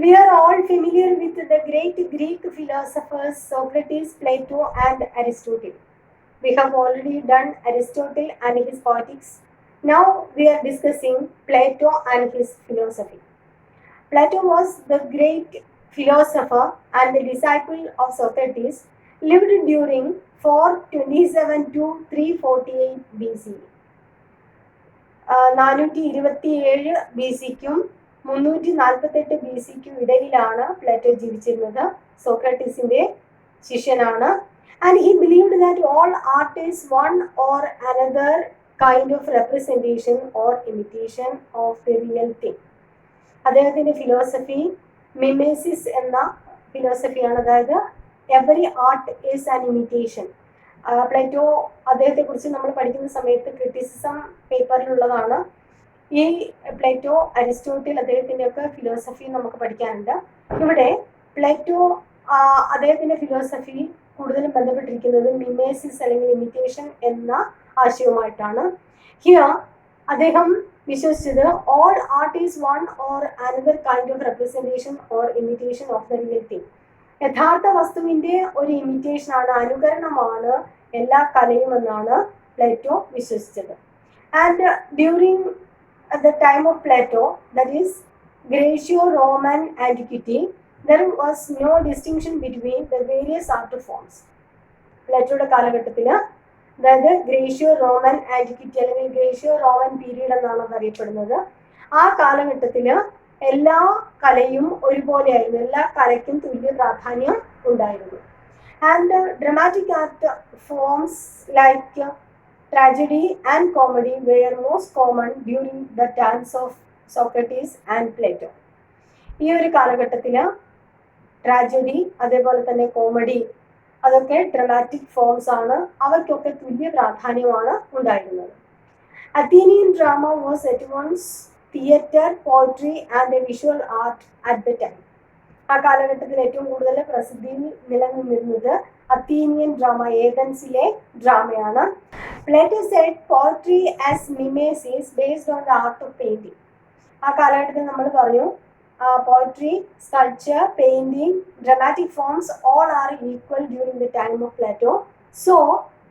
We are all familiar with the great Greek philosophers Socrates, Plato, and Aristotle. We have already done Aristotle and his Poetics. Now we are discussing Plato and his philosophy. Plato was the great philosopher and the disciple of Socrates, lived during 427 to 348 BC. 427 B സിക്കും 348 B സിക്കും ഇടയിലാണ് Plato ജീവിച്ചിരുന്നത്. സോക്രട്ടീസിന്റെ ശിഷ്യനാണ്. And he believed that all art is one or another kind of representation or imitation of the real thing. അദ്ദേഹത്തിന്റെ philosophy mimesis എന്ന ഫിലോസഫിയാണ്. അതായത് every art is an imitation. Plato അദ്ദേഹത്തെ കുറിച്ച് നമ്മൾ പഠിക്കുന്ന സമയത്ത് ക്രിറ്റിസിസം പേപ്പറിലുള്ളതാണ്. ഈ പ്ലേറ്റോ, അരിസ്റ്റോട്ടിൽ, അദ്ദേഹത്തിന്റെ ഒക്കെ ഫിലോസഫി നമുക്ക് പഠിക്കാനുണ്ട്. ഇവിടെ പ്ലേറ്റോ അദ്ദേഹത്തിന്റെ ഫിലോസഫി കൂടുതലും ബന്ധപ്പെട്ടിരിക്കുന്നത് മിമേസിസ് അല്ലെങ്കിൽ ഇമിറ്റേഷൻ എന്ന ആശയവുമായിട്ടാണ്. ഹിയർ അദ്ദേഹം വിശ്വസിച്ചത് all art is one or another kind of representation or imitation of the real thing. യഥാർത്ഥ വസ്തുവിന്റെ ഒരു ഇമിറ്റേഷൻ ആണ്, അനുകരണമാണ് എല്ലാ കലയും എന്നാണ് പ്ലേറ്റോ വിശ്വസിച്ചത്. And during the time of Plato, that is Greco-Roman antiquity, there was no distinction between the various art forms. പ്ലേറ്റോയുടെ കാലഘട്ടത്തിൽ, അതായത് ഗ്രേഷ്യോ-റോമൻ ആന്റിക്വിറ്റി അല്ലെങ്കിൽ ഗ്രേഷ്യോ-റോമൻ പീരീഡ് എന്നാണ് അത് അറിയപ്പെടുന്നത്. ആ കാലഘട്ടത്തിൽ എല്ലാ കലയും ഒരുപോലെയായിരുന്നു, എല്ലാ കലയ്ക്കും തുല്യ പ്രാധാന്യം ഉണ്ടായിരുന്നു. And dramatic art forms like tragedy and comedy were most common during the times of Socrates and Plato. ഈ ഒരു കാലഘട്ടത്തിൽ ട്രാജഡി അതേപോലെ തന്നെ കോമഡി അതൊക്കെ ഡ്രമാറ്റിക് ഫോംസ് ആണ്. അവയ്ക്കൊക്കെ തുല്യ പ്രാധാന്യമാണ് ഉണ്ടായിരുന്നത്. Athenian drama was at once theatre, poetry and a visual art at the time. ആ കാലഘട്ടത്തിൽ ഏറ്റവും കൂടുതൽ പ്രസിദ്ധിയിൽ നിലനിന്നിരുന്നത് അത്തീനിയൻ ഡ്രാമ, ഏതൻസിലെ ഡ്രാമയാണ്. Plato said poetry as mimesis based on the art of painting. ആ കാലഘട്ടത്തിൽ നമ്മൾ പറഞ്ഞു poetry, sculpture, painting, dramatic forms all are equal during the time of Plato. So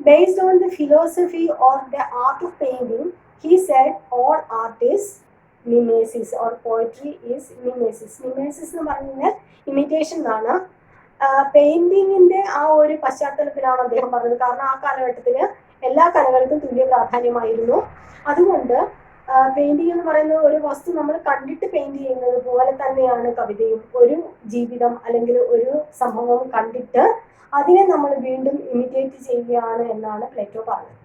based on the philosophy or the art of painting he said all art is mimesis or poetry is mimesis. Mimesis എന്ന് പറഞ്ഞു കഴിഞ്ഞാൽ imitation എന്നാണ്. പെയിന്റിങ്ങിന്റെ ആ ഒരു പശ്ചാത്തലത്തിലാണ് അദ്ദേഹം പറഞ്ഞത്. കാരണം ആ കാലഘട്ടത്തിൽ എല്ലാ കലകൾക്കും തുല്യ പ്രാധാന്യമായിരുന്നു. അതുകൊണ്ട് പെയിന്റിംഗ് എന്ന് പറയുന്നത് ഒരു വസ്തു നമ്മൾ കണ്ടിട്ട് പെയിന്റ് ചെയ്യുന്നത് പോലെ തന്നെയാണ് കവിതയും. ഒരു ജീവിതം അല്ലെങ്കിൽ ഒരു സംഭവം കണ്ടിട്ട് അതിനെ നമ്മൾ വീണ്ടും ഇമിറ്റേറ്റ് ചെയ്യുകയാണ് എന്നാണ് പ്ലേറ്റോ പറഞ്ഞത്.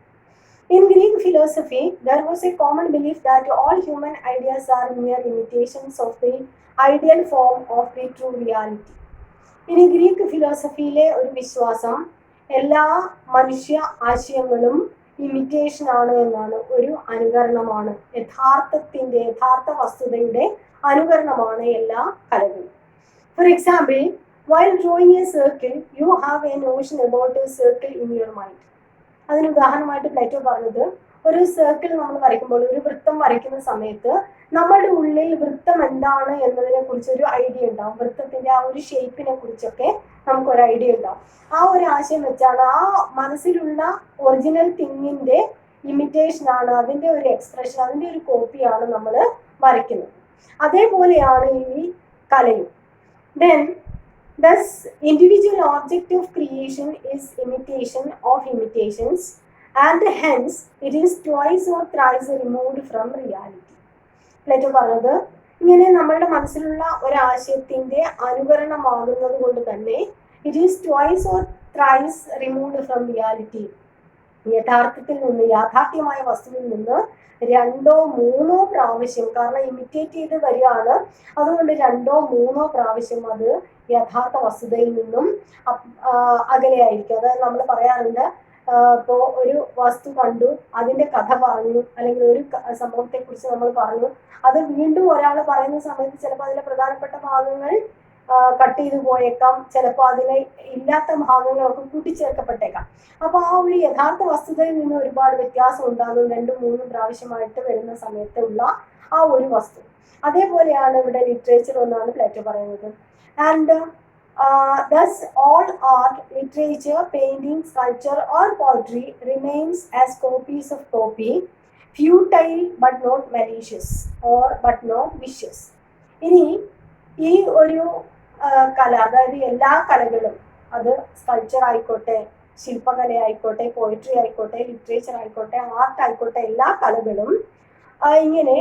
In Greek philosophy, there was a common belief that all human ideas are mere imitations of the ideal form of the true reality. ഇനി ഗ്രീക്ക് ഫിലോസഫിയിലെ ഒരു വിശ്വാസം എല്ലാ മനുഷ്യ ആശയങ്ങളും ഇമിറ്റേഷൻ ആണ് എന്നാണ്, ഒരു അനുകരണമാണ്. യഥാർത്ഥ വസ്തുതയുടെ അനുകരണമാണ് എല്ലാ കലകളും. For example, while drawing a circle, you have a notion about a circle in your mind. അതിന് ഉദാഹരണമായിട്ട് പ്ലേറ്റോ പറഞ്ഞത്, ഒരു സർക്കിൾ നമ്മൾ വരയ്ക്കുമ്പോൾ, ഒരു വൃത്തം വരയ്ക്കുന്ന സമയത്ത് നമ്മളുടെ ഉള്ളിൽ വൃത്തം എന്താണ് എന്നതിനെ കുറിച്ച് ഒരു ഐഡിയ ഉണ്ടാവും. വൃത്തത്തിന്റെ ആ ഒരു ഷേപ്പിനെ കുറിച്ചൊക്കെ നമുക്കൊരു ഐഡിയ ഉണ്ടാവും. ആ ഒരു ആശയം വെച്ചാണ്, ആ മനസ്സിലുള്ള ഒറിജിനൽ തിങ്ങിന്റെ ഇമിറ്റേഷൻ ആണ്, അതിന്റെ ഒരു എക്സ്പ്രഷൻ, അതിന്റെ ഒരു കോപ്പിയാണ് നമ്മൾ വരയ്ക്കുന്നത്. അതേപോലെയാണ് ഈ കലയും. Then thus, individual object of creation is imitation of imitations, and hence it is twice or thrice removed from reality. Plato പറഞ്ഞത്, ഇങ്ങനെ നമ്മളുടെ മനസ്സിലുള്ള ഒരാശയത്തിന്റെ അനുകരണമാകുന്നത് കൊണ്ട് തന്നെ it is twice or thrice removed from reality. യഥാർത്ഥത്തിൽ നിന്ന്, യാഥാർത്ഥ്യമായ വസ്തുവിൽ നിന്ന് രണ്ടോ മൂന്നോ പ്രാവശ്യം, കാരണം ഇമിറ്റേറ്റ് ചെയ്ത് വരികയാണ്, അതുകൊണ്ട് രണ്ടോ മൂന്നോ പ്രാവശ്യം അത് യഥാർത്ഥ വസ്തുതയിൽ നിന്നും അകലെയായിരിക്കും. അതായത് നമ്മൾ പറയാറുണ്ട്, ഇപ്പോൾ ഒരു വസ്തു കണ്ടു, അതിന്റെ കഥ പറഞ്ഞു, അല്ലെങ്കിൽ ഒരു സംഭവത്തെ കുറിച്ച് നമ്മൾ പറഞ്ഞു, അത് വീണ്ടും ഒരാൾ പറയുന്ന സമയത്ത് ചിലപ്പോൾ അതിലെ പ്രധാനപ്പെട്ട ഭാഗങ്ങൾ കട്ട് ചെയ്തു പോയേക്കാം, ചിലപ്പോൾ അതിന് ഇല്ലാത്ത ഭാഗങ്ങളൊക്കെ കൂട്ടിച്ചേർക്കപ്പെട്ടേക്കാം. അപ്പോൾ ആ ഒരു യഥാർത്ഥ വസ്തുതയിൽ നിന്ന് ഒരുപാട് വ്യത്യാസം ഉണ്ടാകും 2-3 പ്രാവശ്യമായിട്ട് വരുന്ന സമയത്തുള്ള ആ ഒരു വസ്തു. അതേപോലെയാണ് ഇവിടെ ലിറ്ററേച്ചർ എന്നാണ് പ്ലേറ്റോ പറയുന്നത്. And thus all art, literature, painting, sculpture or poetry remains as copies of copy, futile but not malicious or but not vicious. ഇനി ഈ ഒരു കല, അതായത് എല്ലാ കലകളും, അത് സ്കൾപ്ചർ ആയിക്കോട്ടെ, ശില്പകല ആയിക്കോട്ടെ, പോയിട്രി ആയിക്കോട്ടെ, ലിറ്ററേച്ചർ ആയിക്കോട്ടെ, ആർട്ട് ആയിക്കോട്ടെ, എല്ലാ കലകളും ഇങ്ങനെ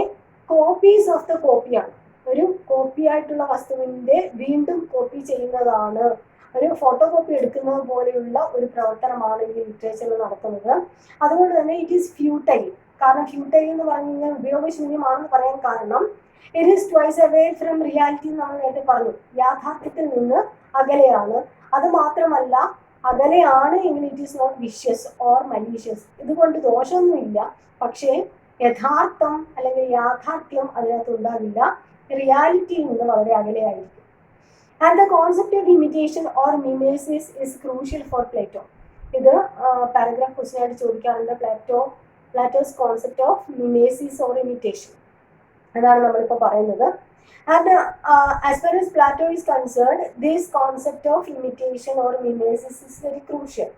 കോപ്പീസ് ഓഫ് ദ കോപ്പിയാണ്. ഒരു കോപ്പി ആയിട്ടുള്ള വസ്തുവിൻ്റെ വീണ്ടും കോപ്പി ചെയ്യുന്നതാണ്, ഒരു ഫോട്ടോ കോപ്പി എടുക്കുന്നത് പോലെയുള്ള ഒരു പ്രവർത്തനമാണ് ഈ ലിറ്ററേച്ചറിൽ നടക്കുന്നത്. അതുകൊണ്ട് തന്നെ ഇറ്റ് ഈസ് ഫ്യൂട്ടൈൽ. കാരണം ഫ്യൂട്ടൈൽ എന്ന് പറഞ്ഞു കഴിഞ്ഞാൽ ഉപയോഗശൂന്യമാണെന്ന് പറയാൻ കാരണം it is twice away from reality നമ്മൾ നേരത്തെ പറഞ്ഞു, യാഥാർത്ഥ്യത്തിൽ നിന്ന് അകലെയാണ്. അത് മാത്രമല്ല, അകലെയാണ് എങ്കിൽ it is not vicious or malicious. ഇതുകൊണ്ട് ദോഷമൊന്നുമില്ല, പക്ഷേ യഥാർത്ഥം അല്ലെങ്കിൽ യാഥാർത്ഥ്യം അതിനകത്ത് ഉണ്ടാകില്ല, റിയാലിറ്റിയിൽ നിന്ന് വളരെ അകലെയായിരിക്കും. And the concept of imitation or mimesis is crucial for Plato. ഇത് പാരഗ്രാഫ് ക്വസ്റ്റ്യൻ ആയിട്ട് ചോദിക്കാറുണ്ട്. Plato's concept of mimesis or imitation, അതാണ് നമ്മളിപ്പോൾ പറയുന്നത്. And as far as Plato is concerned, this concept of imitation or mimesis is very crucial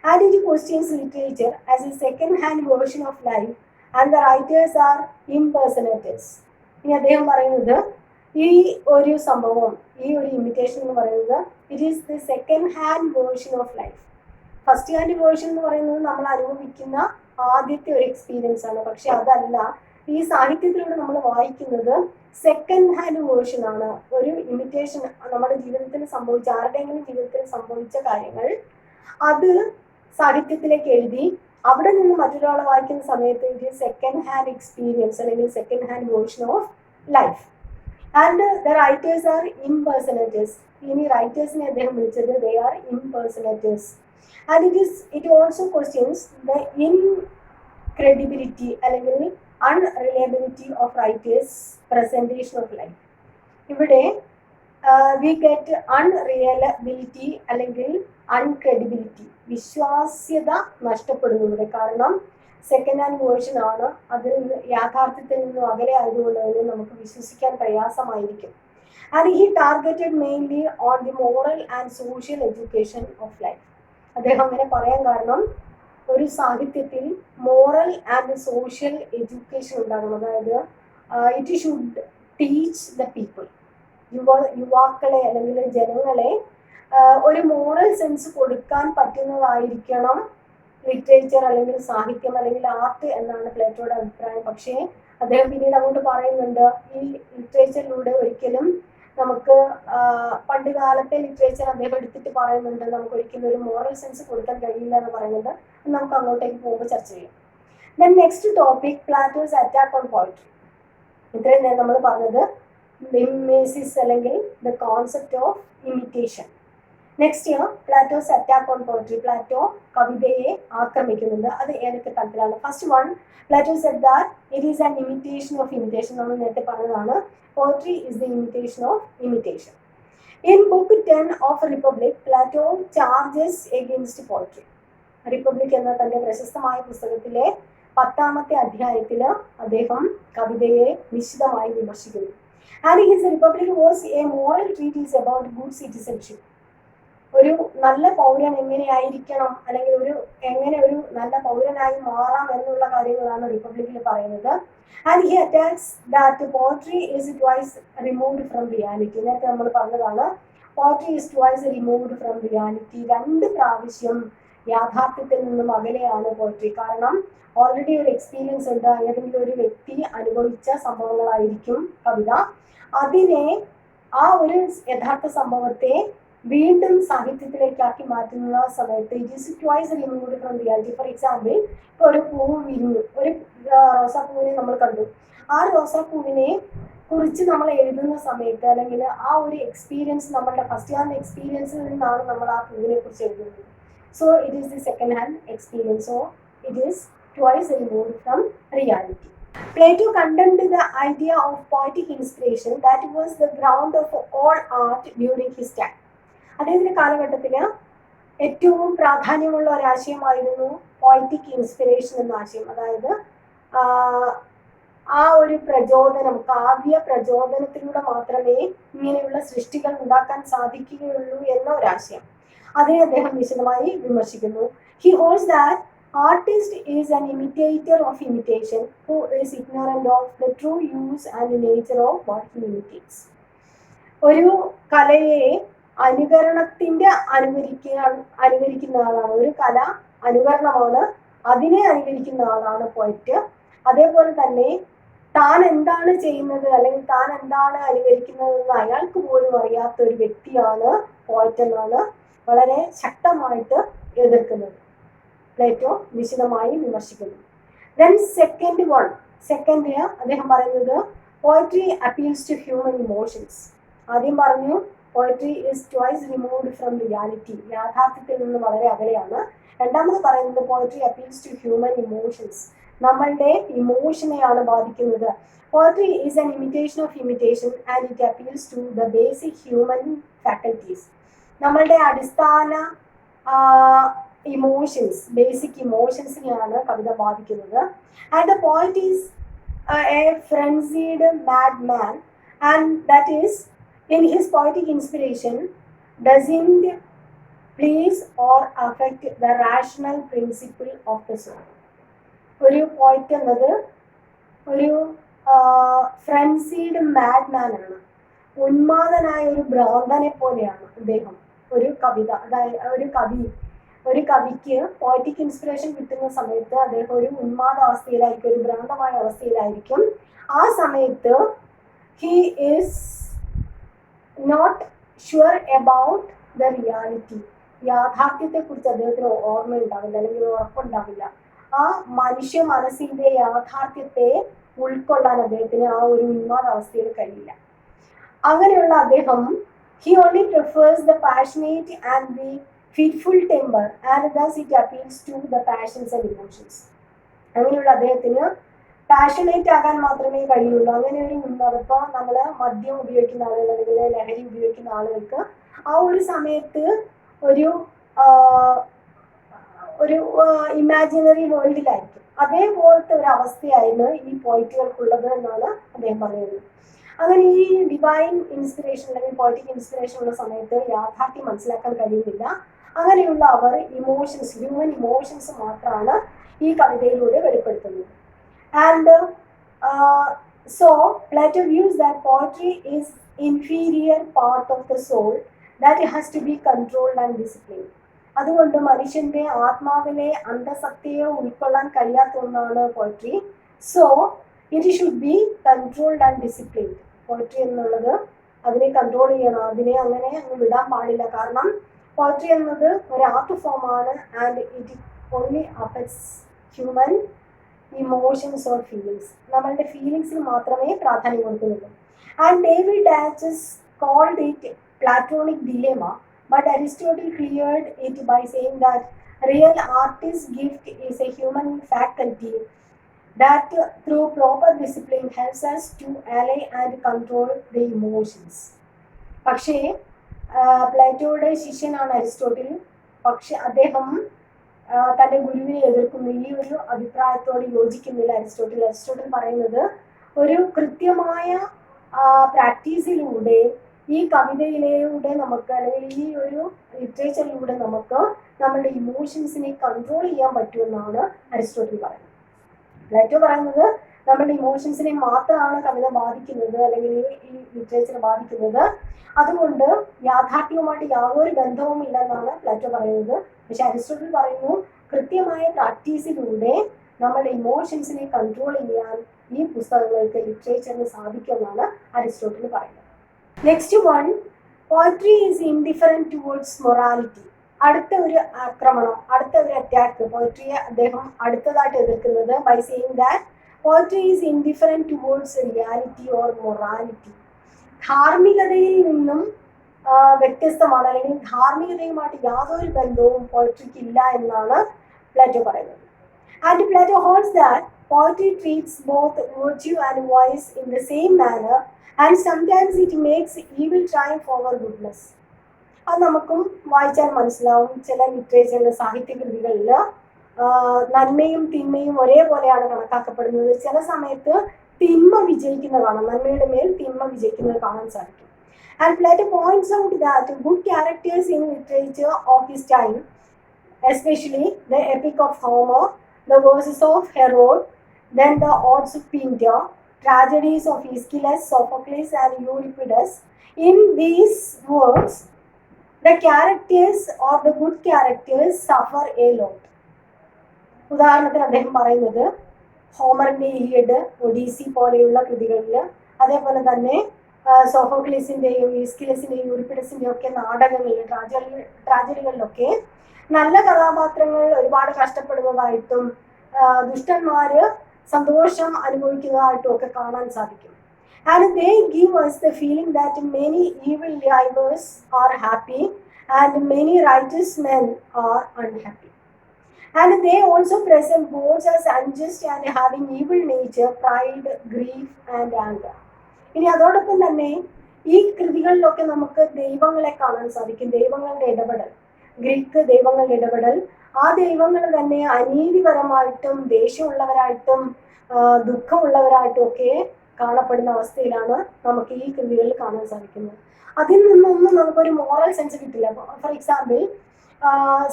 and it questions literature as a second hand version of life and the writers are impersonators. ഇനി അദ്ദേഹം പറയുന്നത് ഈ ഒരു സംഭവം, ഈ ഒരു imitation എന്ന് പറയുന്നത് it is the second hand version of life. First hand version എന്ന് പറയുന്നത് നമ്മൾ അനുഭവിക്കുന്ന ആദ്യത്തെ ഒരു എക്സ്പീരിയൻസ് ആണ്. പക്ഷെ അതല്ല, ഈ സാഹിത്യത്തിലൂടെ നമ്മൾ വായിക്കുന്നത് സെക്കൻഡ് ഹാൻഡ് വേർഷൻ ആണ്. ഒരു ഇമിറ്റേഷൻ നമ്മുടെ ജീവിതത്തിൽ സംഭവിച്ച, ആരുടെയെങ്കിലും ജീവിതത്തിൽ സംഭവിച്ച കാര്യങ്ങൾ അത് സാഹിത്യത്തിലേക്ക് എഴുതി അവിടെ നിന്ന് മറ്റൊരാൾ വായിക്കുന്ന സമയത്ത് ഇത് സെക്കൻഡ് ഹാൻഡ് എക്സ്പീരിയൻസ് അല്ലെങ്കിൽ second hand version of life. And the writers are impersonators. ഇനി റൈറ്റേഴ്സിനെ അദ്ദേഹം വിളിച്ചത് they are impersonators. And it also questions the incredibility അല്ലെങ്കിൽ unreliability of writers presentation of life. ഇവിടെ വി ഗെറ്റ് അൺറിയലബിലിറ്റി അല്ലെങ്കിൽ uncredibility, വിശ്വാസ്യത നഷ്ടപ്പെടുന്നു ഇവിടെ. കാരണം സെക്കൻഡ് ഹാൻഡ് വേർഷൻ ആണ്, അതിൽ നിന്ന് യാഥാർത്ഥ്യത്തിൽ നിന്നും അകലെ ആയതുകൊണ്ട് തന്നെ നമുക്ക് വിശ്വസിക്കാൻ പ്രയാസമായിരിക്കും. And he targeted mainly on the moral and social education of life. അദ്ദേഹം അങ്ങനെ പറയാൻ കാരണം ഒരു സാഹിത്യത്തിൽ മോറൽ ആൻഡ് സോഷ്യൽ എഡ്യൂക്കേഷൻ ഉണ്ടാകണം. അതായത് it should teach the people, യുവാക്കളെ അല്ലെങ്കിൽ ജനങ്ങളെ ഒരു മോറൽ സെൻസ് കൊടുക്കാൻ പറ്റുന്നതായിരിക്കണം ലിറ്ററേച്ചർ അല്ലെങ്കിൽ സാഹിത്യം അല്ലെങ്കിൽ ആർട്ട് എന്നാണ് പ്ലേറ്റോയുടെ അഭിപ്രായം. പക്ഷേ അദ്ദേഹം പിന്നീട് അങ്ങോട്ട് പറയുന്നുണ്ട്, ഈ ലിറ്ററേച്ചറിലൂടെ ഒരിക്കലും നമുക്ക് പണ്ട് കാലത്തെ ലിറ്ററേച്ചർ അദ്ദേഹം എടുത്തിട്ട് പറയുന്നുണ്ട്, നമുക്ക് ഒരിക്കലും ഒരു മോറൽ സെൻസ് കൊടുക്കാൻ കഴിയില്ല എന്ന് പറയുന്നുണ്ട്. നമുക്ക് അങ്ങോട്ടേക്ക് പോകുമ്പോൾ ചർച്ച ചെയ്യാം. Then next topic, Plato's attack on poetry. ഇത്രയും നേരം നമ്മൾ പറഞ്ഞത് മിമേസിസ് അല്ലെങ്കിൽ the concept of imitation. Next year Plato's attack on poetry. Plato കവിതയെ ആക്രമിക്കുന്നുണ്ട്. അത് ഏതൊക്കെ തരത്തിലാണ്? First one, Plato said that it is an imitation of imitation. നമ്മൾ നേരത്തെ പറഞ്ഞതാണ്, poetry is the imitation of imitation. In book 10 of Republic, Plato charges against poetry. Republic എന്ന തന്റെ പ്രശസ്തമായ പുസ്തകത്തിലെ 10ാമത്തെ അധ്യായത്തിൽ അദ്ദേഹം കവിതയെ നിശിതമായി വിമർശിക്കുന്നു. And his Republic was a moral treatise about good citizenship. ഒരു നല്ല പൗരൻ എങ്ങനെയായിരിക്കണം അല്ലെങ്കിൽ എങ്ങനെ ഒരു നല്ല പൗരനായി മാറാം എന്നുള്ള കാര്യങ്ങളാണ് റിപ്പബ്ലിക്കിൽ പറയുന്നത്. And he attacks that poetry is twice removed from reality. നേരത്തെ നമ്മൾ പറഞ്ഞതാണ്, poetry is twice removed from reality. 2 പ്രാവശ്യം യാഥാർത്ഥ്യത്തിൽ നിന്നും അകലെയാണ് പോയട്രി. കാരണം ഓൾറെഡി ഒരു എക്സ്പീരിയൻസ് ഉണ്ട്, ഏതെങ്കിലും ഒരു വ്യക്തി അനുഭവിച്ച സംഭവങ്ങളായിരിക്കും കവിത. അതിനെ, ആ ഒരു യഥാർത്ഥ സംഭവത്തെ വീണ്ടും സാഹിത്യത്തിലേക്കാക്കി മാറ്റുന്ന സമയത്ത് it is twice removed from reality. For example, ഇപ്പോൾ ഒരു പൂവ് വിരിഞ്ഞു, ഒരു റോസാപ്പൂവിനെ നമ്മൾ കണ്ടു. ആ റോസാപ്പൂവിനെ കുറിച്ച് നമ്മൾ എഴുതുന്ന സമയത്ത് അല്ലെങ്കിൽ ആ ഒരു എക്സ്പീരിയൻസ് നമ്മളുടെ ഫസ്റ്റ് ഹാൻഡ് എക്സ്പീരിയൻസിൽ നിന്നാണ് നമ്മൾ ആ പൂവിനെ കുറിച്ച് എഴുതുന്നത്. So it is the second hand experience. So it is twice removed from reality. Plato condemned the idea of poetic inspiration that was the ground of all art during his time. അദ്ദേഹത്തിന്റെ കാലഘട്ടത്തിൽ ഏറ്റവും പ്രാധാന്യമുള്ള ഒരാശയമായിരുന്നു poetic inspiration എന്ന ആശയം. അതായത് ആ ഒരു പ്രചോദനം, കാവ്യ പ്രചോദനത്തിലൂടെ മാത്രമേ ഇങ്ങനെയുള്ള സൃഷ്ടികൾ ഉണ്ടാക്കാൻ സാധിക്കുകയുള്ളൂ എന്ന ഒരാശയം. അതിനെ അദ്ദേഹം വിശദമായി വിമർശിക്കുന്നു. He holds that artist is an imitator of imitation who is ignorant of the true use and nature of what he imitates. ഒരു കലയെ അനുകരണത്തിന്റെ അനുകരിക്കുന്ന ആളാണ്. ഒരു കല അനുകരണമാണ്, അതിനെ അനുകരിക്കുന്ന ആളാണ് പോയറ്റ്. അതേപോലെ തന്നെ താൻ എന്താണ് ചെയ്യുന്നത് അല്ലെങ്കിൽ താൻ എന്താണ് അനുകരിക്കുന്നതെന്ന് അയാൾക്ക് പോലും അറിയാത്ത ഒരു വ്യക്തിയാണ് പോയറ്റ് എന്നാണ് വളരെ ശക്തമായിട്ട് എതിർക്കുന്നത്. പ്ലേറ്റോ വിശദമായി വിമർശിക്കുന്നു. ദെൻ സെക്കൻഡ് അദ്ദേഹം പറയുന്നത് poetry appeals to human emotions. ആദ്യം പറഞ്ഞു poetry is twice removed from reality, യാഥാർത്ഥ്യത്തിൽ നിന്ന് വളരെ അകലെയാണ്. രണ്ടാമത് പറയുന്നത് poetry appeals to human emotions, നമ്മളുടെ ഇമോഷനെയാണ് ബാധിക്കുന്നത്. Poetry is an imitation of imitation and it appeals to the basic human faculties. നമ്മളുടെ അടിസ്ഥാന ഇമോഷൻസ്, ബേസിക് ഇമോഷൻസിനെയാണ് കവിത ബാധിക്കുന്നത്. And the poet is a frenzied mad man and that is in his poetic inspiration doesn't please or affect the rational principle of the soul. ഒരു പോയിറ്റ് എന്നത് ഒരു ഫ്രൻസീഡ് mad മാൻ ആണ്, ഉന്മാദനായ ഒരു ഭ്രാന്തനെ പോലെയാണ് അദ്ദേഹം. ഒരു കവിത, അതായത് ഒരു കവിക്ക് പോയറ്റിക് ഇൻസ്പിറേഷൻ കിട്ടുന്ന സമയത്ത് അദ്ദേഹം ഒരു ഉന്മാദ അവസ്ഥയിലായിരിക്കും, ഒരു ഭ്രാന്തമായ അവസ്ഥയിലായിരിക്കും. ആ സമയത്ത് he is not sure about the reality. യാഥാർത്ഥ്യത്തെക്കുറിച്ച് അദ്ദേഹത്തിന് ഓർമ്മ ഉണ്ടാവില്ല അല്ലെങ്കിൽ ഉറപ്പുണ്ടാവില്ല. ആ മനുഷ്യ മനസ്സിന്റെ യാഥാർത്ഥ്യത്തെ ഉൾക്കൊള്ളാൻ അദ്ദേഹത്തിന് ആ ഒരു ഉന്മാദ അവസ്ഥയിൽ കഴിയില്ല. അങ്ങനെയുള്ള അദ്ദേഹം he only prefers the passionate and the fitful temper and thus it appeals to the passions and emotions. അങ്ങനെയുള്ള അദ്ദേഹത്തിന് പാഷനേറ്റ് ആകാൻ മാത്രമേ കഴിയുള്ളൂ. അങ്ങനെ ഒരു ഇപ്പോൾ നമ്മൾ മദ്യം ഉപയോഗിക്കുന്ന ആളുകൾ അല്ലെങ്കിൽ ലഹരി ഉപയോഗിക്കുന്ന ആളുകൾക്ക് ആ ഒരു സമയത്ത് ഒരു ഇമാജിനറി വേൾഡിലായിരിക്കും. അതേപോലത്തെ ഒരു അവസ്ഥയായിരുന്നു ഈ പോയിറ്റുകൾക്കുള്ളത് എന്നാണ് അദ്ദേഹം പറയുന്നത്. അങ്ങനെ ഈ ഡിവൈൻ ഇൻസ്പിറേഷൻ അല്ലെങ്കിൽ പോയറ്റിക് ഇൻസ്പിറേഷൻ ഉള്ള സമയത്ത് യാഥാർത്ഥ്യം മനസ്സിലാക്കാൻ കഴിയുന്നില്ല. അങ്ങനെയുള്ള അവർ ഇമോഷൻസ്, ഹ്യൂമൻ ഇമോഷൻസ് മാത്രമാണ് ഈ കവിതയിലൂടെ വെളിപ്പെടുത്തുന്നത്. And so Plato views that poetry is inferior part of the soul that has to be controlled and disciplined. അതുകൊണ്ട് മനുഷ്യന്റെ ആത്മാവിനെ അന്തസത്തയെ ഉൾക്കൊള്ളാൻ കഴിയാത്ത ഒന്നാണ് poetry. So it should be controlled and disciplined. Poetry എന്നുള്ളത് അതിനെ കൺട്രോൾ ചെയ്യണം, അതിനെ അങ്ങനെ അങ്ങ് വിടാൻ പാടില്ല. കാരണം പോയട്രി എന്നത് ഒരു ആർട്ട് ഫോമാണ് and it only affects human emotions or feelings. നമ്മളുടെ ഫീലിങ്സിന് മാത്രമേ പ്രാധാന്യം കൊടുക്കുന്നുള്ളൂ. And David Daiches called it Platonic dilemma, but Aristotle cleared it by saying that real artist gift is a human faculty that through proper discipline helps us to allay and control the emotions. പക്ഷേ പ്ലേറ്റോയുടെ ശിഷ്യനാണ് Aristotle. പക്ഷെ അദ്ദേഹം തൻ്റെ ഗുരുവിനെ എതിർക്കുന്നു. ഈ ഒരു അഭിപ്രായത്തോട് യോജിക്കുന്നില്ല അരിസ്റ്റോട്ടിൽ പറയുന്നത് ഒരു കൃത്യമായ പ്രാക്ടീസിലൂടെ ഈ കവിതയിലൂടെ നമുക്ക് അല്ലെങ്കിൽ ഈ ഒരു ലിറ്ററേച്ചറിലൂടെ നമുക്ക് നമ്മളുടെ ഇമോഷൻസിനെ കൺട്രോൾ ചെയ്യാൻ പറ്റുമെന്നാണ് അരിസ്റ്റോട്ടിൽ പറയുന്നത്. പ്ലേറ്റോ പറയുന്നത് നമ്മുടെ ഇമോഷൻസിനെ മാത്രമാണ് കവിത ബാധിക്കുന്നത് അല്ലെങ്കിൽ ഈ ലിറ്ററേച്ചർ ബാധിക്കുന്നത്. അതുകൊണ്ട് യാഥാർത്ഥ്യവുമായിട്ട് യാതൊരു ബന്ധവും ഇല്ലെന്നാണ് പ്ലേറ്റോ പറയുന്നത്. പക്ഷെ അരിസ്റ്റോട്ടിൽ പറയുന്നു കൃത്യമായ പ്രാക്ടീസിലൂടെ നമ്മുടെ ഇമോഷൻസിനെ കൺട്രോൾ ചെയ്യാൻ ഈ പുസ്തകങ്ങൾക്ക് ലിറ്ററേച്ചറിന് സാധിക്കുമെന്നാണ് അരിസ്റ്റോട്ടിൽ പറയുന്നത്. Next one, poetry is indifferent towards morality. അടുത്ത ഒരു ആക്രമണം, അടുത്ത ഒരു അറ്റാക്ക് പോയട്രിയെ അദ്ദേഹം അടുത്തതായിട്ട് എതിർക്കുന്നത് by saying that poetry is indifferent towards reality or morality. ധാർമ്മികതയിൽ നിന്നും വ്യത്യസ്തമാണ് അല്ലെങ്കിൽ ധാർമ്മികതയുമായിട്ട് യാതൊരു ബന്ധവും പോയട്രിക്ക് ഇല്ല എന്നാണ് പ്ലേറ്റോ പറയുന്നത്. And Plato holds that poetry treats both virtue and vice in the same manner, and sometimes it makes evil triumph over goodness. അത് നമുക്കും വായിച്ചാൽ മനസ്സിലാവും. ചില ലിറ്ററേച്ചറിൽ, സാഹിത്യകൃതികളിൽ നന്മയും തിന്മയും ഒരേപോലെയാണ് കണക്കാക്കപ്പെടുന്നത്. ചില സമയത്ത് തിന്മ വിജയിക്കുന്നത് കാണാം, നന്മയുടെ മേൽ തിന്മ വിജയിക്കുന്നത് കാണാൻ സാധിക്കും. And Plato points out that good characters in literature of his time, especially the Epic of Homer, the verses of Herod, then the Odes of Pinter, tragedies of Aeschylus, Sophocles, and Euripides. In these works, the characters or the good characters suffer a lot. ഉദാഹരണത്തിന് അദ്ദേഹം പറയുന്നത് ഹോമറിന്റെ Iliad, Odissi പോലെയുള്ള കൃതികളിൽ, അതേപോലെ തന്നെ സോഫോക്ലീസിന്റെയും ഈസ്കിലസിന്റെയും യൂറിപ്പിഡസിന്റെയും ഒക്കെ നാടകങ്ങളിൽ, ട്രാജഡികളിലൊക്കെ നല്ല കഥാപാത്രങ്ങൾ ഒരുപാട് കഷ്ടപ്പെടുന്നതായിട്ടും ദുഷ്ടന്മാര് സന്തോഷം അനുഭവിക്കുന്നതായിട്ടും ഒക്കെ കാണാൻ സാധിക്കും. And they give us the feeling that many evil livers are happy and many righteous men are unhappy. And they also present gods as unjust and having evil nature, pride, grief and anger. ഇനി അതോടൊപ്പം തന്നെ ഈ കൃതികളിലൊക്കെ നമുക്ക് ദൈവങ്ങളെ കാണാൻ സാധിക്കും, ദൈവങ്ങളുടെ ഇടപെടൽ, ഗ്രീക്ക് ദൈവങ്ങളുടെ ഇടപെടൽ. ആ ദൈവങ്ങൾ തന്നെ അനീതിപരമായിട്ടും ദേഷ്യമുള്ളവരായിട്ടും ദുഃഖമുള്ളവരായിട്ടും ഒക്കെ കാണപ്പെടുന്ന അവസ്ഥയിലാണ് നമുക്ക് ഈ കൃതികളിൽ കാണാൻ സാധിക്കുന്നത്. അതിൽ നിന്നൊന്നും നമുക്കൊരു മോറൽ സെൻസ് കിട്ടില്ല. ഫോർ എക്സാമ്പിൾ,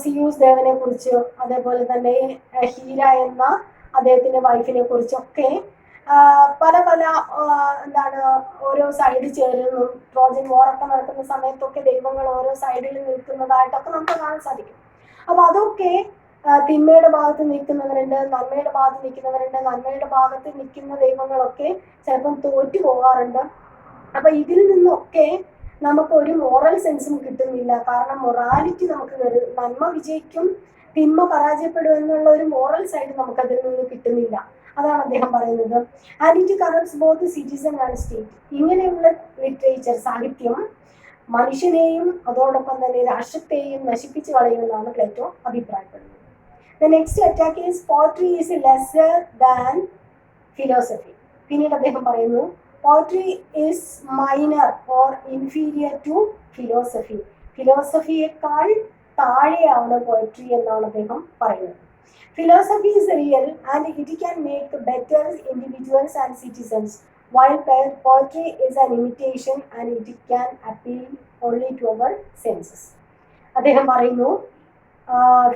സിയൂസ് ദേവനെ കുറിച്ച്, അതേപോലെ തന്നെ ഹീര എന്ന അദ്ദേഹത്തിന്റെ വൈഫിനെ കുറിച്ചൊക്കെ പല പല ഓരോ സൈഡിൽ ചേരുന്നു. ട്രോജൻ വാറൊക്കെ നടക്കുന്ന സമയത്തൊക്കെ ദൈവങ്ങൾ ഓരോ സൈഡിൽ നിൽക്കുന്നതായിട്ടൊക്കെ നമുക്ക് കാണാൻ സാധിക്കും. അപ്പൊ അതൊക്കെ തിന്മയുടെ ഭാഗത്ത് നിൽക്കുന്നവരുണ്ട്, നന്മയുടെ ഭാഗത്ത് നിൽക്കുന്നവരുണ്ട്. നന്മയുടെ ഭാഗത്ത് നിൽക്കുന്ന ദൈവങ്ങളൊക്കെ ചിലപ്പം തോറ്റു പോകാറുണ്ട്. അപ്പൊ ഇതിൽ നിന്നൊക്കെ നമുക്ക് ഒരു മോറൽ സെൻസും കിട്ടുന്നില്ല. കാരണം മൊറാലിറ്റി നമുക്ക് നന്മ വിജയിക്കും, തിന്മ പരാജയപ്പെടും എന്നുള്ള ഒരു മോറൽ സൈഡ് നമുക്ക് അതിൽ നിന്ന് കിട്ടുന്നില്ല. അതാണ് അദ്ദേഹം പറയുന്നത്. And it corrupts both citizen and state. ഇങ്ങനെയുള്ള ലിറ്ററേച്ചർ, സാഹിത്യം മനുഷ്യനെയും അതോടൊപ്പം തന്നെ രാഷ്ട്രത്തെയും നശിപ്പിച്ചു കളയുമെന്നാണ് പ്ലേറ്റോ അഭിപ്രായപ്പെടുന്നത്. The next attack is poetry is lesser than philosophy. പിന്നീട് അദ്ദേഹം പറയുന്നു poetry is minor or inferior to philosophy. ഫിലോസഫിയേക്കാൾ താഴെയാണ് പോയട്രി എന്നാണ് അദ്ദേഹം പറയുന്നത്. Philosophy is real and it can make better individuals and citizens, while poetry is an imitation and it can appeal only to our senses. അദ്ദേഹം പറയുന്നു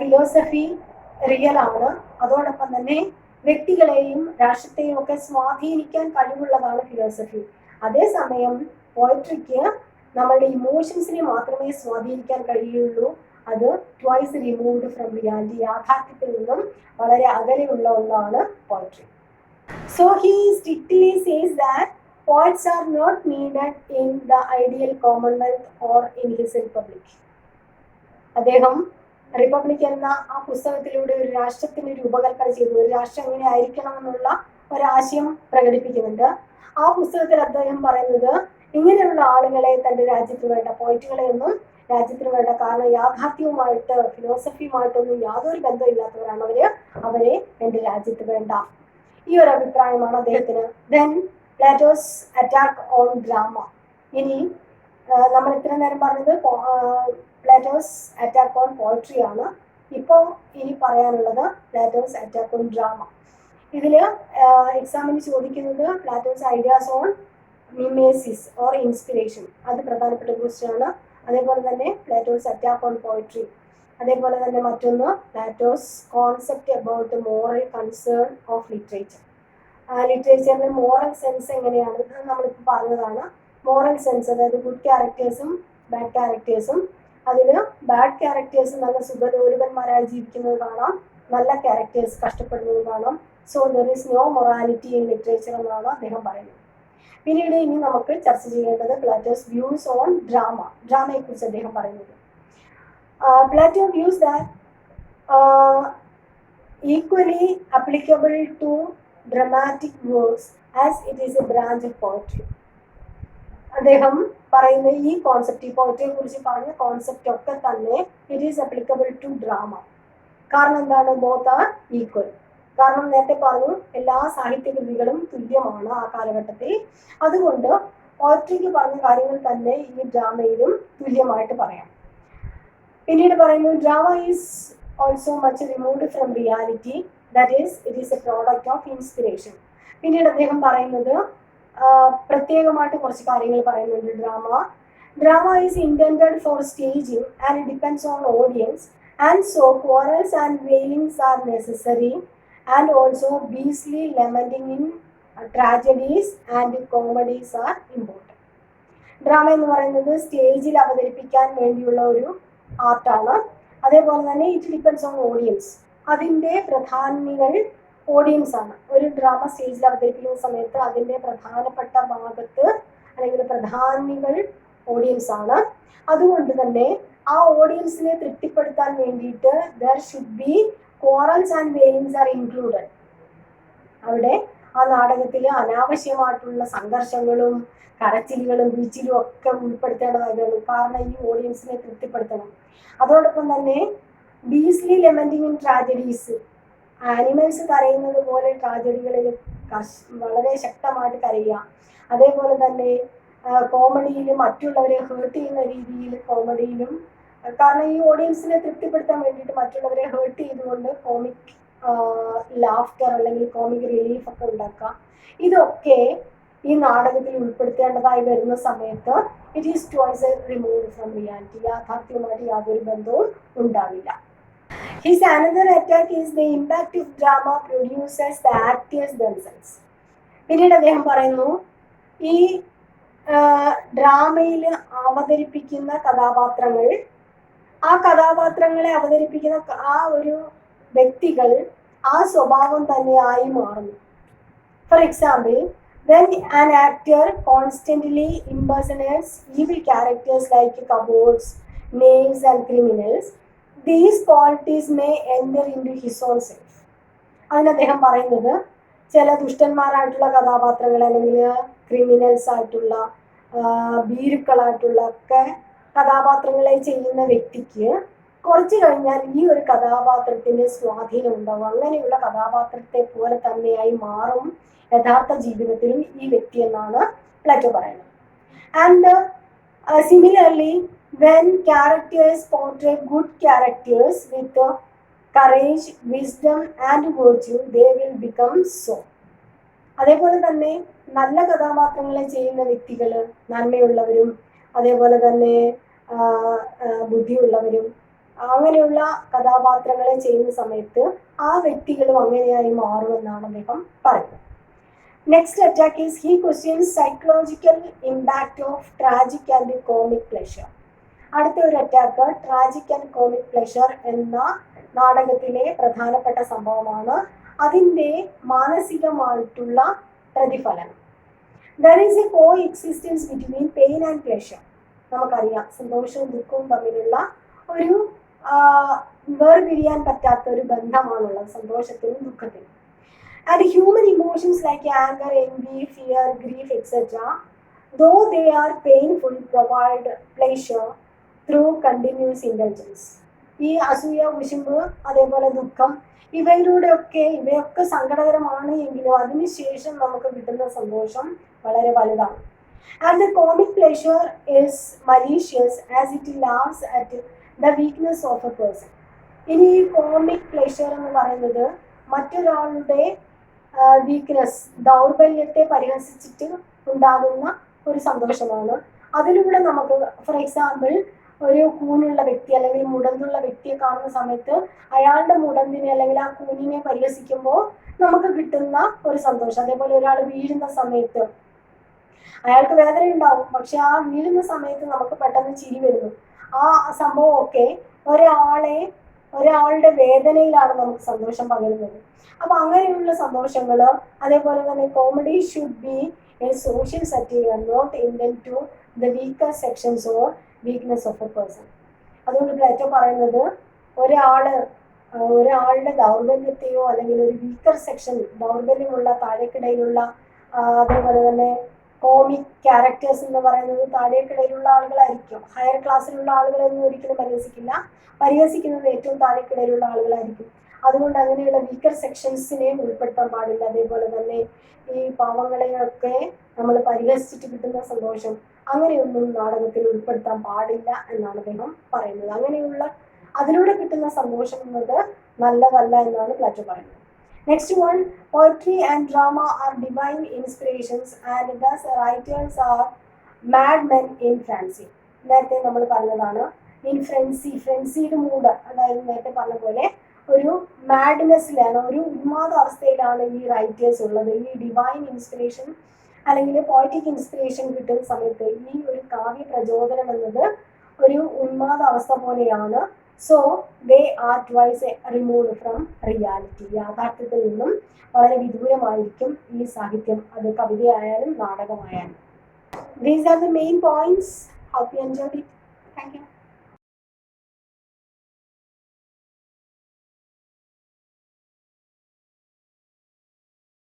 philosophy real ആണ്, അതോടൊപ്പം തന്നെ വ്യക്തികളെയും രാഷ്ട്രത്തെയും ഒക്കെ സ്വാധീനിക്കാൻ കഴിവുള്ളതാണ് ഫിലോസഫി. അതേസമയം പോയട്രിക്ക് നമ്മളുടെ ഇമോഷൻസിനെ മാത്രമേ സ്വാധീനിക്കാൻ കഴിയുള്ളൂ. അത് ട്വൈസ് റിമൂവ്ഡ് ഫ്രം റിയാലിറ്റി, യാഥാർത്ഥ്യത്തിൽ നിന്നും വളരെ അകലെയുള്ള ഒന്നാണ് poetry. So he strictly says that poets are not needed in the ideal commonwealth or in his republic. അദ്ദേഹം റിപ്പബ്ലിക് എന്ന ആ പുസ്തകത്തിലൂടെ ഒരു രാഷ്ട്രത്തിന് രൂപകൽപ്പന ചെയ്തു. ഒരു രാഷ്ട്രം എങ്ങനെ ആയിരിക്കണം എന്നുള്ള ഒരാശയം പ്രകടിപ്പിക്കുന്നുണ്ട്. ആ പുസ്തകത്തിൽ അദ്ദേഹം പറയുന്നത് ഇങ്ങനെയുള്ള ആളുകളെ തൻ്റെ രാജ്യത്ത് വേണ്ട, പോയിറ്റുകളെ ഒന്നും രാജ്യത്തിന് വേണ്ട. കാരണം യാഥാർത്ഥ്യവുമായിട്ട് ഫിലോസഫിയുമായിട്ടൊന്നും യാതൊരു ബന്ധമില്ലാത്തവരാണ് അവരെ എൻ്റെ രാജ്യത്ത് വേണ്ട. ഈ ഒരു അഭിപ്രായമാണ് അദ്ദേഹത്തിന്. Then Plato's attack on drama. ഇനി നമ്മൾ ഇത്ര നേരം പറഞ്ഞത് പ്ലാറ്റോസ് അറ്റാക്ക് ഓൺ പോയട്രി ആണ്. ഇപ്പോൾ ഇനി പറയാനുള്ളത് പ്ലാറ്റോസ് അറ്റാക്ക് ഓൺ ഡ്രാമ. ഇതിൽ എക്സാമിന് ചോദിക്കുന്നത് Plato's ideas on മിമേസിസ് or inspiration, അത് പ്രധാനപ്പെട്ട ക്വസ്റ്റ്യൻ ആണ്. അതേപോലെ തന്നെ പ്ലാറ്റോസ് അറ്റാക്ക് ഓൺ പോയട്രി, അതേപോലെ തന്നെ മറ്റൊന്ന് Plato's concept about moral concern of literature. ലിറ്ററേച്ചറിന്റെ മോറൽ സെൻസ് എങ്ങനെയാണ് നമ്മളിപ്പോൾ പറഞ്ഞതാണ്. മോറൽ സെൻസ്, അതായത് ഗുഡ് ക്യാരക്ടേഴ്സും ബാഡ് ക്യാരക്ടേഴ്സും. അതിൽ ബാഡ് ക്യാരക്ടേഴ്സ് നല്ല സുഖലോലുപന്മാരായി ജീവിക്കുന്നത് കാണാം, നല്ല ക്യാരക്ടേഴ്സ് കഷ്ടപ്പെടുന്നത് കാണാം. So there is no morality in literature എന്നാണ് അദ്ദേഹം പറയുന്നത്. പിന്നീട് ഇനി നമുക്ക് ചർച്ച ചെയ്യേണ്ടത് പ്ലാറ്റോസ് വ്യൂസ് ഓൺ ഡ്രാമ. ഡ്രാമയെ കുറിച്ച് അദ്ദേഹം പറയുന്നത് Plato views that equally applicable to dramatic works as it is a branch of poetry. അദ്ദേഹം പറയുന്ന ഈ കോൺസെപ്റ്റ്, ഈ പോയട്രിയെ കുറിച്ച് പറഞ്ഞ കോൺസെപ്റ്റ് ഒക്കെ തന്നെ it is applicable to drama. കാരണം എന്താണ്? Both are equal. കാരണം നേരത്തെ പറഞ്ഞു എല്ലാ സാഹിത്യകൃതികളും തുല്യമാണ് ആ കാലഘട്ടത്തിൽ. അതുകൊണ്ട് പോയട്രിക്ക് പറഞ്ഞ കാര്യങ്ങൾ തന്നെ ഈ ഡ്രാമയിലും തുല്യമായിട്ട് പറയാം. പിന്നീട് പറയുന്നു drama is also much removed from reality, that is it is a product of inspiration. പിന്നീട് അദ്ദേഹം പറയുന്നത് പ്രത്യേകമായിട്ട് കുറച്ച് കാര്യങ്ങൾ പറയുന്നുണ്ട്. Drama is intended for staging and it depends on audience and so quarrels and wailings are necessary and also beastly lamenting in tragedies and comedies are important. Drama എന്ന് പറയുന്നത് സ്റ്റേജിൽ അവതരിപ്പിക്കാൻ വേണ്ടിയുള്ള ഒരു ആർട്ടാണ്. അതേപോലെ തന്നെ ഇറ്റ് ഡിപ്പെൻഡ്സ് ഓൺ ഓഡിയൻസ്. അതിൻ്റെ പ്രധാനികൾ audience ആണ്. ഒരു ഡ്രാമ സ്റ്റേജിൽ അവതരിപ്പിക്കുന്ന സമയത്ത് അതിൻ്റെ പ്രധാനപ്പെട്ട ഭാഗത്ത് അല്ലെങ്കിൽ പ്രധാനികൾ ഓഡിയൻസ് ആണ്. അതുകൊണ്ട് തന്നെ ആ ഓഡിയൻസിനെ തൃപ്തിപ്പെടുത്താൻ വേണ്ടിയിട്ട് there should be quarrels and wailings are included. അവിടെ ആ നാടകത്തിൽ അനാവശ്യമായിട്ടുള്ള സംഘർഷങ്ങളും കരച്ചിലുകളും ബീച്ചിലും ഒക്കെ ഉൾപ്പെടുത്തേണ്ടതായിരുന്നു. കാരണം ഈ ഓഡിയൻസിനെ തൃപ്തിപ്പെടുത്തണം. അതോടൊപ്പം തന്നെ Beasley lamenting in tragedies, animals കരയുന്നത് പോലെ ട്രാജഡികളിൽ വളരെ ശക്തമായിട്ട് കരയുക. അതേപോലെ തന്നെ കോമഡിയിൽ മറ്റുള്ളവരെ ഹേർട്ട് ചെയ്യുന്ന രീതിയിൽ കോമഡിയിലും, കാരണം ഈ ഓഡിയൻസിനെ തൃപ്തിപ്പെടുത്താൻ വേണ്ടിയിട്ട് മറ്റുള്ളവരെ ഹേർട്ട് ചെയ്തുകൊണ്ട് കോമിക് ലാഫ്റ്റർ അല്ലെങ്കിൽ കോമിക് റിലീഫ് ഒക്കെ ഉണ്ടാക്കുക. ഇതൊക്കെ ഈ നാടകത്തിൽ ഉൾപ്പെടുത്തേണ്ടതായി വരുന്ന സമയത്ത് it is twice removed from reality. യാഥാർത്ഥ്യവുമായിട്ട് യാതൊരു ബന്ധവും ഉണ്ടാവില്ല. His another attack is the impact of drama produces the actors themselves. പിന്നീട് അദ്ദേഹം പറയുന്നു ഈ ഡ്രാമയിൽ അവതരിപ്പിക്കുന്ന കഥാപാത്രങ്ങൾ, ആ കഥാപാത്രങ്ങളെ അവതരിപ്പിക്കുന്ന ആ ഒരു വ്യക്തികൾ ആ സ്വഭാവം തന്നെയായി മാറുന്നു. For example, when an actor constantly impersonates evil characters like cowards, knaves and criminals, these qualities may enter into his own self. അതിന് അദ്ദേഹം പറയുന്നത് ചില ദുഷ്ടന്മാരായിട്ടുള്ള കഥാപാത്രങ്ങൾ അല്ലെങ്കിൽ ക്രിമിനൽസ് ആയിട്ടുള്ള ഭീരുക്കളായിട്ടുള്ള ഒക്കെ കഥാപാത്രങ്ങളെ ചെയ്യുന്ന വ്യക്തിക്ക് കുറച്ച് കഴിഞ്ഞാൽ ഈ ഒരു കഥാപാത്രത്തിന്റെ സ്വാധീനം ഉണ്ടാവും. അങ്ങനെയുള്ള കഥാപാത്രത്തെ പോലെ തന്നെയായി മാറും യഥാർത്ഥ ജീവിതത്തിലും ഈ വ്യക്തി എന്നാണ് പ്ലേറ്റോ പറയുന്നത്. And similarly when characters portray good characters with courage, wisdom and virtue, they will become so. അതേപോലെ തന്നെ നല്ല കഥാപാത്രങ്ങളെ ചെയ്യുന്ന വ്യക്തികൾ നന്മയുള്ളവരും അതേപോലെ തന്നെ ബുദ്ധിയുള്ളവരും അങ്ങനെയുള്ള കഥാപാത്രങ്ങളെ ചെയ്യുന്ന സമയത്ത് ആ വ്യക്തികളും അങ്ങനെയായി മാറുമെന്നാണ് അദ്ദേഹം പറയുന്നത്. Next attack is he questions psychological impact of tragic and comic pleasure. അടുത്ത ഒരു attack tragic and comic pleasure എന്ന നാടകത്തിലെ പ്രധാനപ്പെട്ട സംഭവമാണ്. അതിൻ്റെ മാനസികമായിട്ടുള്ള പ്രതിഫലനം. There is A co existence between pain and pleasure. നമുക്കറിയാം സന്തോഷവും ദുഃഖവും തമ്മിലുള്ള ഒരു വേർപിരിയാൻ പറ്റാത്ത ഒരു ബന്ധമാണുള്ളത് സന്തോഷത്തിനും ദുഃഖത്തിനും. And human emotions like anger, envy, fear, grief, etc., though they are painful, provide pleasure through continuous indulgence. ഈ അസൂയ, കുശുമ്പ്, അതേപോലെ ദുഃഖം ഇവയൊക്കെ സങ്കടകരമാണ് എങ്കിലും അതിനുശേഷം നമുക്ക് കിട്ടുന്ന സന്തോഷം വളരെ വലുതാണ്. And the comic pleasure is malicious as it laughs at the weakness of a person. ഇനി ഈ കോമിക് പ്ലഷർ എന്ന് പറയുന്നത് മറ്റൊരാളുടെ വീക്ക്നെസ്, ദൗർബല്യത്തെ പരിഹസിച്ചിട്ട് ഉണ്ടാകുന്ന ഒരു സന്തോഷമാണ്. അതിലൂടെ നമുക്ക് ഫോർ എക്സാമ്പിൾ ഒരു കൂനുള്ള വ്യക്തി അല്ലെങ്കിൽ മുടന്തുള്ള വ്യക്തിയെ കാണുന്ന സമയത്ത് അയാളുടെ മുടന്തിനെ അല്ലെങ്കിൽ ആ കൂനിനെ പരിഹസിക്കുമ്പോൾ നമുക്ക് കിട്ടുന്ന ഒരു സന്തോഷം. അതേപോലെ ഒരാൾ വീഴുന്ന സമയത്ത് അയാൾക്ക് വേദന ഉണ്ടാവും, പക്ഷെ ആ വീഴുന്ന സമയത്ത് നമുക്ക് പെട്ടെന്ന് ചിരി വരുന്നു. ആ സംഭവമൊക്കെ ഒരാളുടെ വേദനയിലാണ് നമുക്ക് സന്തോഷം പകരുന്നത്. അപ്പൊ അങ്ങനെയുള്ള സന്തോഷങ്ങൾ, അതേപോലെ തന്നെ comedy should be a social satire, not intend to the weaker sections or weakness of a person. അതുകൊണ്ട് പ്ലേറ്റോ പറയുന്നത് ഒരാളുടെ ദൗർബല്യത്തെയോ അല്ലെങ്കിൽ ഒരു വീക്കർ സെക്ഷൻ, ദൗർബല്യമുള്ള താഴേക്കിടയിലുള്ള, അതേപോലെ തന്നെ കോമിക് ക്യാരക്ടേഴ്സ് എന്ന് പറയുന്നത് താഴേക്കിടയിലുള്ള ആളുകളായിരിക്കും. ഹയർ ക്ലാസ്സിലുള്ള ആളുകളൊന്നും ഒരിക്കലും പരിഹസിക്കുന്നത് ഏറ്റവും താഴേക്കിടയിലുള്ള ആളുകളായിരിക്കും. അതുകൊണ്ട് അങ്ങനെയുള്ള വീക്കർ സെക്ഷൻസിനെയും ഉൾപ്പെടുത്താൻ പാടില്ല. അതേപോലെ തന്നെ ഈ പാവങ്ങളെയൊക്കെ നമ്മൾ പരിഹസിച്ചിട്ട് കിട്ടുന്ന സന്തോഷം, അങ്ങനെയൊന്നും നാടകത്തിൽ ഉൾപ്പെടുത്താൻ പാടില്ല എന്നാണ് അദ്ദേഹം പറയുന്നത്. അങ്ങനെയുള്ള അതിലൂടെ കിട്ടുന്ന സന്തോഷം എന്നത് നല്ലതല്ല എന്നാണ് പ്ലാറ്റോ പറയുന്നത്. Next one, poetry and drama are divine inspirations and thus writers are madmen in fancy. നേരത്തെ നമ്മൾ പറഞ്ഞതാണ് ഇൻ ഫ്രൻസീഡ് മൂഡ്, അതായത് നേരത്തെ പറഞ്ഞ പോലെ ഒരു മാഡ്നെസ്സിലാണ്, ഒരു ഉന്മാദ അവസ്ഥയിലാണ് ഈ റൈറ്റേഴ്സ് ഉള്ളത്. ഈ ഡിവൈൻ ഇൻസ്പിറേഷൻ അല്ലെങ്കിൽ പോയറ്റിക് ഇൻസ്പിറേഷൻ കിട്ടുന്ന സമയത്ത് ഈ ഒരു കാവ്യ പ്രചോദനം എന്നത് ഒരു ഉന്മാദ അവസ്ഥ പോലെയാണ്. So they are twice removed from reality. യാഥാർത്ഥ്യത്തിൽ നിന്നും വളരെ വിദൂരമായിരിക്കും ഈ സാഹിത്യം, അത് കവിതയായാലും നാടകമായാലും. These are the main points. Hope you enjoyed it. Thank you.